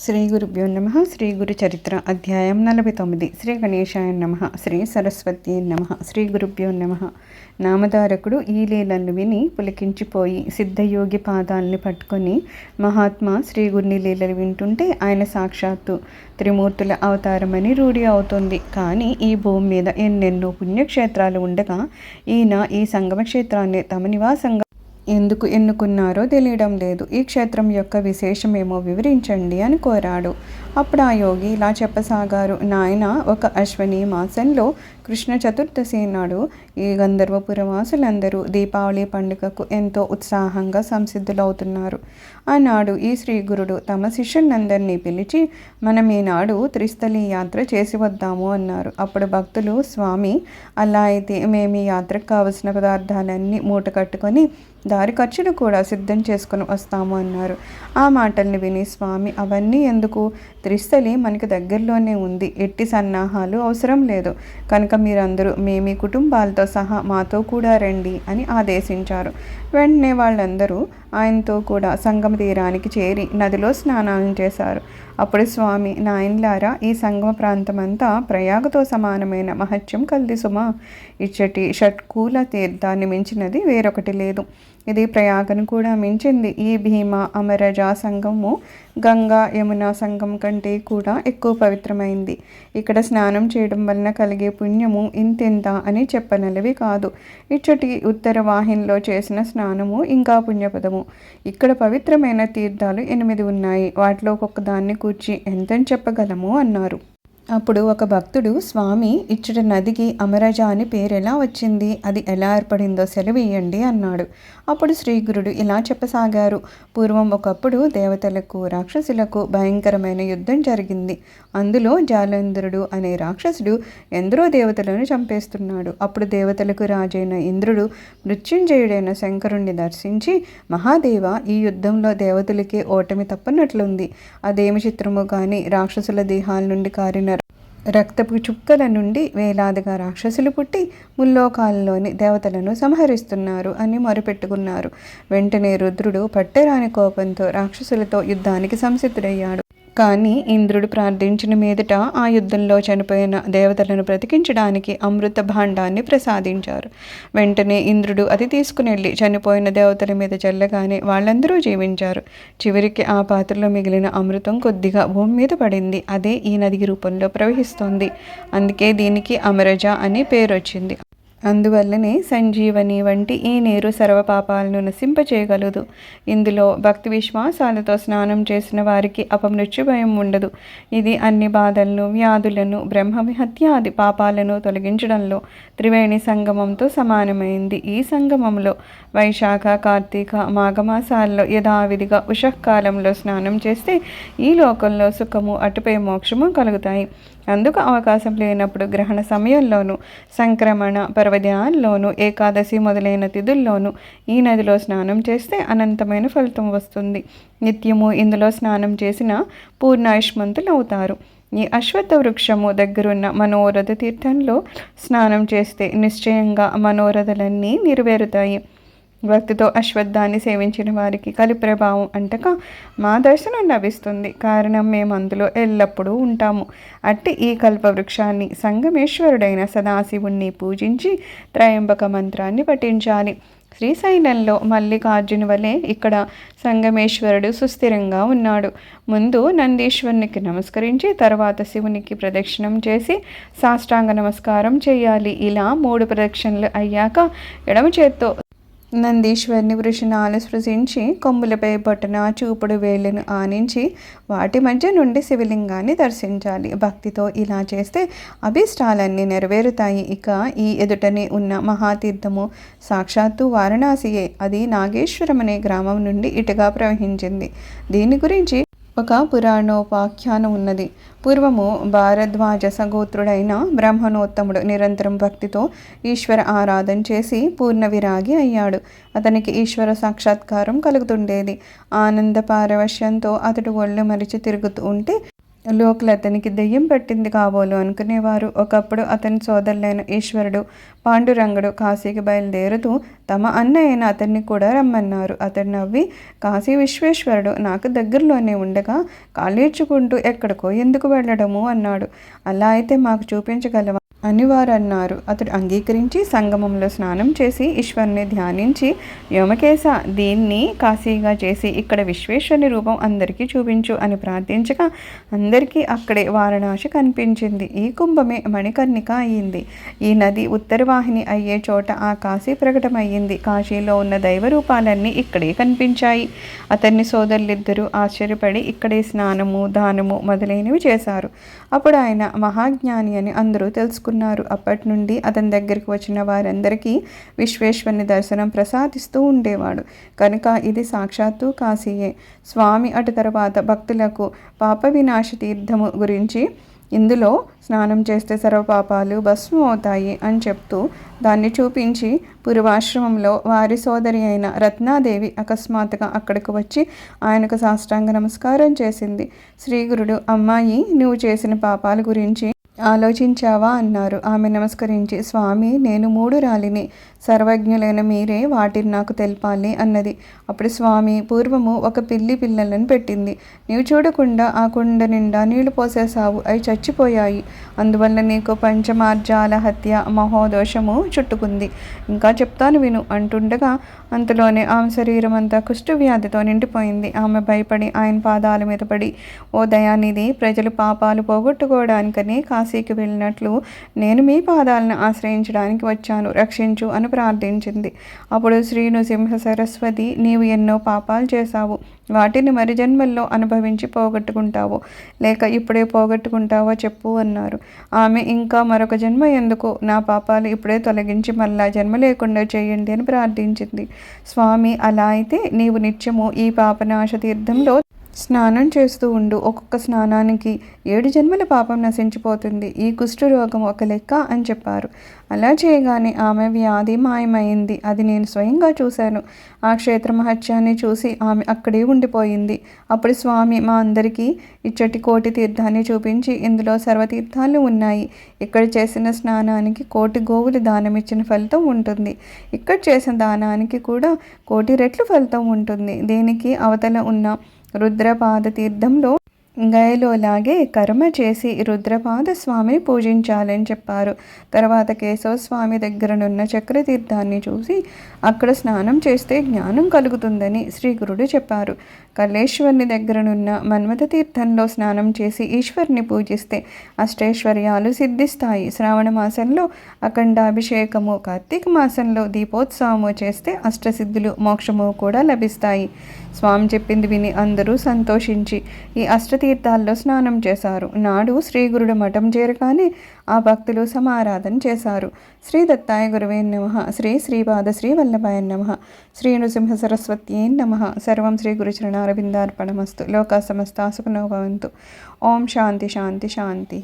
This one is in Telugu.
శ్రీ గురుభ్యో నమ. శ్రీ గురు చరిత్ర అధ్యాయం 49. శ్రీ గణేశాయ నమ. శ్రీ సరస్వతి నమ. శ్రీ గురుభ్యో నమ. నామధారకుడు ఈ లీలలను విని పులికించిపోయి సిద్ధయోగి పాదాలని పట్టుకొని మహాత్మా శ్రీ గురిని లీలలు వింటుంటే ఆయన సాక్షాత్తు త్రిమూర్తుల అవతారమని రూఢి అవుతుంది. కానీ ఈ భూమి మీద ఎన్నెన్నో పుణ్యక్షేత్రాలు ఉండగా ఈయన ఈ సంగమ క్షేత్రాన్ని తమ నివాసంగా ఎందుకు ఎన్నుకున్నారో తెలియడం లేదు. ఈ క్షేత్రం యొక్క విశేషమేమో వివరించండి అని కోరాడు. అప్పుడు ఆ యోగి ఇలా చెప్పసాగారు. నాయన, ఒక అశ్వని మాసంలో కృష్ణ చతుర్దశి నాడు ఈ గంధర్వపురవాసులందరూ దీపావళి పండుగకు ఎంతో ఉత్సాహంగా సంసిద్ధులవుతున్నారు. ఆనాడు ఈ శ్రీ గురుడు తమ శిష్యులందరినీ పిలిచి మనం ఈనాడు త్రిస్థలి యాత్ర చేసి వద్దాము అన్నారు. అప్పుడు భక్తులు, స్వామి, అలా అయితే మేము ఈ యాత్రకు కావలసిన పదార్థాలన్నీ మూట కట్టుకొని దారి ఖర్చులు కూడా సిద్ధం చేసుకుని వస్తాము అన్నారు. ఆ మాటల్ని విని స్వామి, అవన్నీ ఎందుకు? త్రిస్థలి మనకి దగ్గరలోనే ఉంది, ఎట్టి సన్నాహాలు అవసరం లేదు. కనుక మీరందరూ మీ కుటుంబాలతో సహా మాతో కూడా రండి అని ఆదేశించారు. వెంటనే వాళ్ళందరూ ఆయనతో కూడా సంగమ తీరానికి చేరి నదిలో స్నానాలను చేశారు. అప్పుడు స్వామి, నాయన్లారా, ఈ సంగమ ప్రాంతమంతా ప్రయాగతో సమానమైన మహత్యం కల్ది సుమా. ఇచ్చటి షట్కూల తీర్థాన్ని మించినది వేరొకటి లేదు. ఇది ప్రయాగను కూడా మించింది. ఈ భీమా అమరజ సంగము గంగా యమున సంగం కంటే కూడా ఎక్కువ పవిత్రమైంది. ఇక్కడ స్నానం చేయడం వలన కలిగే పుణ్యము ఇంతింత అని చెప్పనలవి కాదు. ఇచ్చటి ఉత్తర వాహినిలో చేసిన స్నానము ఇంకా పుణ్యపదము. ఇక్కడ పవిత్రమైన తీర్థాలు 8 ఉన్నాయి. వాటిలో ఒక్కొక్క దాన్ని కూర్చి ఎంతని చెప్పగలము అన్నారు. అప్పుడు ఒక భక్తుడు, స్వామి, ఇచ్చట నదికి అమరజ అని పేరు ఎలా వచ్చింది? అది ఎలా ఏర్పడిందో సెలవియ్యండి అన్నాడు. అప్పుడు శ్రీగురుడు ఇలా చెప్పసాగారు. పూర్వం ఒకప్పుడు దేవతలకు రాక్షసులకు భయంకరమైన యుద్ధం జరిగింది. అందులో జాలేంద్రుడు అనే రాక్షసుడు ఎందరో దేవతలను చంపేస్తున్నాడు. అప్పుడు దేవతలకు రాజైన ఇంద్రుడు మృత్యుంజయుడైన శంకరుణ్ణి దర్శించి, మహాదేవ, ఈ యుద్ధంలో దేవతలకే ఓటమి తప్పనట్లుంది. అదేమి చిత్రము కానీ రాక్షసుల దేహాల నుండి కారిన రక్తపు చుక్కల నుండి వేలాదిగా రాక్షసులు పుట్టి ముల్లోకాలలోని దేవతలను సంహరిస్తున్నారు అని మొరపెట్టుకున్నారు. వెంటనే రుద్రుడు పట్టరాని కోపంతో రాక్షసులతో యుద్ధానికి సంసిద్ధుడయ్యాడు. కానీ ఇంద్రుడు ప్రార్థించిన మీదట ఆ యుద్ధంలో చనిపోయిన దేవతలను బ్రతికించడానికి అమృత భాండాన్ని ప్రసాదించారు. వెంటనే ఇంద్రుడు అది తీసుకునెళ్ళి చనిపోయిన దేవతల మీద చల్లగానే వాళ్ళందరూ జీవించారు. చివరికి ఆ పాత్రలో మిగిలిన అమృతం కొద్దిగా భూమి మీద పడింది. అదే ఈ నది రూపంలో ప్రవహిస్తోంది. అందుకే దీనికి అమరజ అని పేరు వచ్చింది. అందువల్లనే సంజీవని వంటి ఈ నీరు సర్వపాపాలను నశింపచేయగలదు. ఇందులో భక్తి విశ్వాసాలతో స్నానం చేసిన వారికి అపమృత్యు భయం ఉండదు. ఇది అన్ని బాధలను, వ్యాధులను, బ్రహ్మవిహత్యాది పాపాలను తొలగించడంలో త్రివేణి సంగమంతో సమానమైంది. ఈ సంగమంలో వైశాఖ, కార్తీక, మాఘమాసాల్లో యథావిధిగా ఉషఃకాలంలో స్నానం చేస్తే ఈ లోకంలో సుఖము, అటుపై మోక్షము కలుగుతాయి. అందుకు అవకాశం లేనప్పుడు గ్రహణ సమయంలోనూ, సంక్రమణ పర్వదినాల్లోనూ, ఏకాదశి మొదలైన తిథుల్లోనూ ఈ నదిలో స్నానం చేస్తే అనంతమైన ఫలితం వస్తుంది. నిత్యము ఇందులో స్నానం చేసిన పూర్ణాయుష్మంతులు అవుతారు. ఈ అశ్వత్థ వృక్షము దగ్గరున్న మనోరథ తీర్థంలో స్నానం చేస్తే నిశ్చయంగా మనోరథలన్నీ నెరవేరుతాయి. భక్తితో అశ్వత్థాన్ని సేవించిన వారికి కలి ప్రభావం అంటక మా దర్శనం లభిస్తుంది. కారణం మేము అందులో ఎల్లప్పుడూ ఉంటాము. అట్టి ఈ కల్పవృక్షాన్ని సంగమేశ్వరుడైన సదాశివుణ్ణి పూజించి త్రయంబక మంత్రాన్ని పఠించాలి. శ్రీశైలంలో మల్లికార్జుని వలె ఇక్కడ సంగమేశ్వరుడు సుస్థిరంగా ఉన్నాడు. ముందు నందీశ్వరునికి నమస్కరించి తర్వాత శివునికి ప్రదక్షిణం చేసి సాష్టాంగ నమస్కారం చేయాలి. ఇలా 3 ప్రదక్షిణలు అయ్యాక ఎడమ చేత్తో నందీశ్వరిని వృషణాలు స్పృశించి కొమ్ములపై బొటన చూపుడు వేళ్ళను ఆనించి వాటి మధ్య నుండి శివలింగాన్ని దర్శించాలి. భక్తితో ఇలా చేస్తే అభీష్టాలన్నీ నెరవేరుతాయి. ఇక ఈ ఎదుటనే ఉన్న మహాతీర్థము సాక్షాత్తు వారణాసియే. అది నాగేశ్వరం అనే గ్రామం నుండి ఇటుగా ప్రవహించింది. దీని గురించి ఒక పురాణోపాఖ్యానం ఉన్నది. పూర్వము భారద్వాజ సగోత్రుడైన బ్రాహ్మణోత్తముడు నిరంతరం భక్తితో ఈశ్వర ఆరాధన చేసి పూర్ణ విరాగి అయ్యాడు. అతనికి ఈశ్వర సాక్షాత్కారం కలుగుతుండేది. ఆనంద పారవశ్యంతో అతడు ఒళ్ళు మరిచి తిరుగుతూ ఉంటే లోకులు అతనికి దెయ్యం పట్టింది కాబోలు అనుకునేవారు. ఒకప్పుడు అతని సోదరులైన ఈశ్వరుడు, పాండురంగుడు కాశీకి బయలుదేరుతూ తమ అన్న అయిన అతన్ని కూడా రమ్మన్నారు. అతడు నవ్వి, కాశీ విశ్వేశ్వరుడు నాకు దగ్గరలోనే ఉండగా కాళ్ళీడ్చుకుంటూ ఎక్కడికో ఎందుకు వెళ్ళడము అన్నాడు. అలా అయితే మాకు చూపించగలవా అని వారు అన్నారు. అతడు అంగీకరించి సంగమంలో స్నానం చేసి ఈశ్వరుని ధ్యానించి, వ్యోమకేశ, దీన్ని కాశీగా చేసి ఇక్కడ విశ్వేశ్వరుని రూపం అందరికీ చూపించు అని ప్రార్థించగా అందరికీ అక్కడే వారణాసి కనిపించింది. ఈ కుంభమే మణికర్ణిక అయ్యింది. ఈ నది ఉత్తరవాహిని అయ్యే చోట ఆ కాశీ ప్రకటమయ్యింది. కాశీలో ఉన్న దైవ రూపాలన్నీ ఇక్కడే కనిపించాయి. అతన్ని సోదరులిద్దరూ ఆశ్చర్యపడి ఇక్కడే స్నానము, దానము మొదలైనవి చేశారు. అప్పుడు ఆయన మహాజ్ఞాని అని అందరూ తెలుసుకున్నారు. అప్పటి నుండి అతని దగ్గరికి వచ్చిన వారందరికీ విశ్వేశ్వరుని దర్శనం ప్రసాదిస్తూ ఉండేవాడు. కనుక ఇది సాక్షాత్తు కాశీయే. స్వామి అటు తర్వాత భక్తులకు పాప వినాశ తీర్థము గురించి, ఇందులో స్నానం చేస్తే సర్వపాపాలు భస్మం అవుతాయి అని చెప్తూ దాన్ని చూపించి, పూర్వాశ్రమంలో వారి సోదరి అయిన రత్నాదేవి అకస్మాత్తుగా అక్కడికి వచ్చి ఆయనకు సాష్టాంగ నమస్కారం చేసింది. శ్రీగురుడు, అమ్మాయి, నువ్వు చేసిన పాపాల గురించి ఆలోచించావా అన్నారు. ఆమె నమస్కరించి, స్వామి, నేను మూఢురాలిని, సర్వజ్ఞులైన మీరే వాటిని నాకు తెలపాలి అన్నది. అప్పుడు స్వామి, పూర్వము ఒక పిల్లను పెట్టింది. నీవు చూడకుండా ఆ కుండ నిండా నీళ్లు పోసేసావు. అవి చచ్చిపోయాయి. అందువల్ల నీకు పంచమార్జాల హత్య మహోదోషము చుట్టుకుంది. ఇంకా చెప్తాను విను అంటుండగా అంతలోనే ఆమె శరీరం అంతా కుష్ఠవ్యాధితో నిండిపోయింది. ఆమె భయపడి ఆయన పాదాల మీద పడి, ఓ దయానిధి, ప్రజలు పాపాలు పోగొట్టుకోవడానికని కాశీకి వెళ్ళినట్లు నేను మీ పాదాలను ఆశ్రయించడానికి వచ్చాను, రక్షించు అని ప్రార్థించింది. అప్పుడు శ్రీ నృసింహ సరస్వతి, నీవు ఎన్నో పాపాలు చేశావు. వాటిని మరి జన్మల్లో అనుభవించి పోగొట్టుకుంటావో లేక ఇప్పుడే పోగొట్టుకుంటావో చెప్పు అన్నారు. ఆమె, ఇంకా మరొక జన్మ ఎందుకు, నా పాపాలు ఇప్పుడే తొలగించి మళ్ళా జన్మ లేకుండా చేయండి అని ప్రార్థించింది. స్వామి, అలా అయితే నీవు నిత్యము ఈ పాపనాశ తీర్థంలో స్నానం చేస్తూ ఉండు. ఒక్కొక్క స్నానానికి 7 జన్మల పాపం నశించిపోతుంది. ఈ కుష్ఠు రోగం ఒక లెక్క అని చెప్పారు. అలా చేయగానే ఆమె వ్యాధి మాయమైంది. అది నేను స్వయంగా చూశాను. ఆ క్షేత్ర మహత్యాన్ని చూసి ఆమె అక్కడే ఉండిపోయింది. అప్పుడు స్వామి మా అందరికీ ఇచ్చటి కోటి తీర్థాన్ని చూపించి, ఇందులో సర్వతీర్థాలు ఉన్నాయి. ఇక్కడ చేసిన స్నానానికి 1,000,000 గోవులు దానం ఇచ్చిన ఫలితం ఉంటుంది. ఇక్కడ చేసిన దానానికి కూడా 1,000,000 రెట్లు ఫలితం ఉంటుంది. దీనికి అవతల ఉన్న రుద్రపాద తీర్థంలో గయలోలాగే కర్మ చేసి రుద్రపాద స్వామిని పూజించాలని చెప్పారు. తర్వాత కేశవ స్వామి దగ్గరనున్న చక్రతీర్థాన్ని చూసి అక్కడ స్నానం చేస్తే జ్ఞానం కలుగుతుందని శ్రీ గురుడు చెప్పారు. కల్లేశ్వరుని దగ్గరనున్న మన్మథ తీర్థంలో స్నానం చేసి ఈశ్వరుని పూజిస్తే అష్టైశ్వర్యాలు సిద్ధిస్తాయి. శ్రావణ మాసంలో అఖండాభిషేకము, కార్తీక మాసంలో దీపోత్సవము చేస్తే అష్టసిద్ధులు, మోక్షము కూడా లభిస్తాయి. స్వామి చెప్పింది విని అందరూ సంతోషించి ఈ అష్టతీర్థాల్లో స్నానం చేశారు. నాడు శ్రీగురుడు మఠం చేరగానే ఆ భక్తులు సమారాధన చేశారు. శ్రీ దత్తాయ గురువే నమః. శ్రీ శ్రీపాద శ్రీ వల్లభాయ నమః. శ్రీ నృసింహ సరస్వత్యై నమః. సర్వం శ్రీ గురుచరణారవిందార్పణమస్తు. లోకా సమస్తా సుఖినో భవంతు. ఓం శాంతి శాంతి శాంతి.